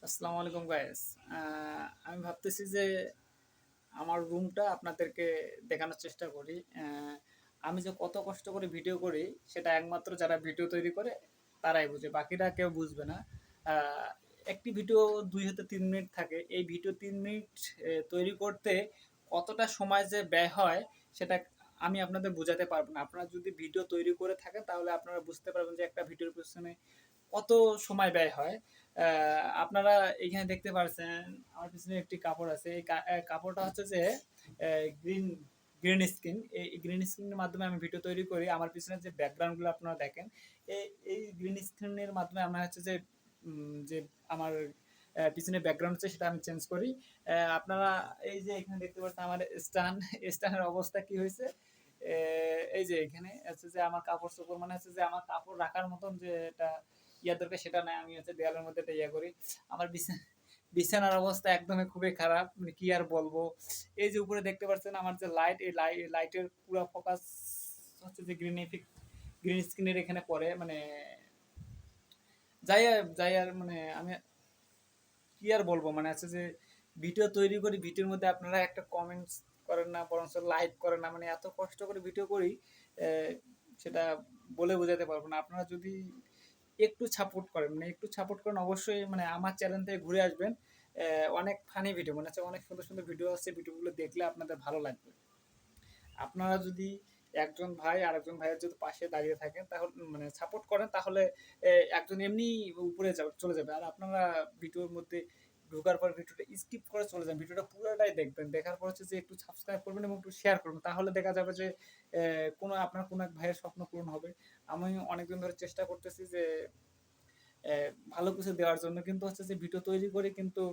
আসসালামু আলাইকুম গাইস। আমি ভাবতেছি যে আমার রুমটা আপনাদেরকে দেখানোর চেষ্টা করি। আমি যে কত কষ্ট করে ভিডিও করি সেটা একমাত্র যারা ভিডিও তৈরি করে তারাই বুঝে, বাকিরা কেউ বুঝবে না। আহ, একটি ভিডিও 2 হতে 3 মিনিট থাকে। এই ভিডিও 3 মিনিট তৈরি করতে কতটা সময় যে ব্যয় হয় সেটা আমি আপনাদের বোঝাতে পারবো না। আপনারা যদি ভিডিও তৈরি করে থাকেন তাহলে আপনারা বুঝতে পারবেন যে একটা ভিডিওর পিছনে কত সময় ব্যয় হয়। আপনারা এখানে দেখতে পাচ্ছেন আমার পিছনে একটি কাপড় আছে। এই কাপড়টা হচ্ছে যে গ্রিন গ্রিন স্ক্রিন। এই গ্রিন স্ক্রিনের মাধ্যমে আমি ভিডিও তৈরি করি। আমার পিছনে যে ব্যাকগ্রাউন্ডগুলো আপনারা দেখেন, এই এই গ্রিন স্ক্রিনের মাধ্যমে আমরা হচ্ছে যে যে আমার পিছনে ব্যাকগ্রাউন্ড আছে সেটা আমি চেঞ্জ করি। আপনারা এই যে এখানে দেখতে পাচ্ছেন আমার স্টানের অবস্থা কি হয়েছে। এই যে এখানে আছে যে আমার কাপড় চোপড়, মানে হচ্ছে যে আমার কাপড় রাখার মতন যে এটা ইয়া দরকার সেটা নাই। আমি হচ্ছে দেয়ালের মধ্যে এটা ইয়া করি। আমার বিছানার অবস্থা একদমই খুবই খারাপ, মানে কি আর বলবো। এই যে উপরে দেখতে পাচ্ছেন আমার যে লাইট, এই লাইটের পুরো ফোকাস হচ্ছে যে গ্রিন স্ক্রিনের এখানে পড়ে, মানে যাই যাই আর মানে আমি কি আর বলবো, মানে আছে যে ভিডিও তৈরি করি, ভিডিওর মধ্যে আপনারা একটা কমেন্টস করেন না, বরঞ্চ লাইক করেন না। মানে এত কষ্ট করে ভিডিও করি, আহ, সেটা বলে বোঝাতে পারবো না। আপনারা যদি একটু সাপোর্ট করেন, মানে একটু সাপোর্ট করেন অবশ্যই, মানে আমার চ্যানেল থেকে ঘুরে আসবেন। অনেক ফানি ভিডিও, মানে হচ্ছে অনেক সুন্দর সুন্দর ভিডিও আছে। ভিডিওগুলো দেখলে আপনাদের ভালো লাগবে। আপনারা যদি একজন ভাই আরেকজন ভাইয়ের যদি পাশে দাঁড়িয়ে থাকেন তাহলে, মানে সাপোর্ট করেন, তাহলে একজন এমনি উপরে চলে যাবে। আর আপনারা ভিডিওর মধ্যে ঢোকার পর ভিডিওটা স্কিপ করে চলে যান, ভিডিওটা পুরোটাই দেখবেন। দেখার পর হচ্ছে যে একটু সাবস্ক্রাইব করবেন এবং একটু শেয়ার করবেন, তাহলে দেখা যাবে যে কোনো আপনার কোনো এক ভাইয়ের স্বপ্ন পূরণ হবে। আমি অনেকদিন ধরে চেষ্টা করতেছি যে ভালো কিছু দেওয়ার জন্য, কিন্তু হচ্ছে যে ভিডিও তৈরি করি, কিন্তু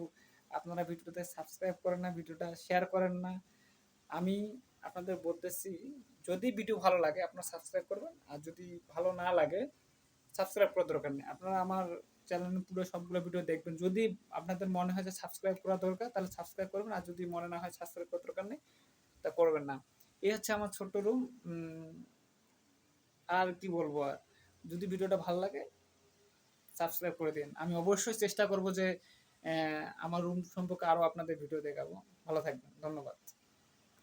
আপনারা ভিডিওটাতে সাবস্ক্রাইব করেন না, ভিডিওটা শেয়ার করেন না। আমি আপনাদের বলতেছি, যদি ভিডিও ভালো লাগে আপনারা সাবস্ক্রাইব করবেন, আর যদি ভালো না লাগে সাবস্ক্রাইব করার দরকার নেই। আপনারা আমার চ্যানেলে পুরো সবগুলো ভিডিও দেখবেন। যদি আপনাদের মনে হয় যে সাবস্ক্রাইব করা দরকার তাহলে সাবস্ক্রাইব করবেন, আর যদি মনে না হয় সাবস্ক্রাইব করার দরকার নেই তা করবেন না। এই হচ্ছে আমার ছোট্ট রুম। আর কি বলবো, আর যদি ভিডিওটা ভালো লাগে সাবস্ক্রাইব করে দিন। আমি অবশ্যই চেষ্টা করব যে আমার রুম সম্পর্কে আরও আপনাদের ভিডিও দেখাবো। ভালো থাকবেন, ধন্যবাদ।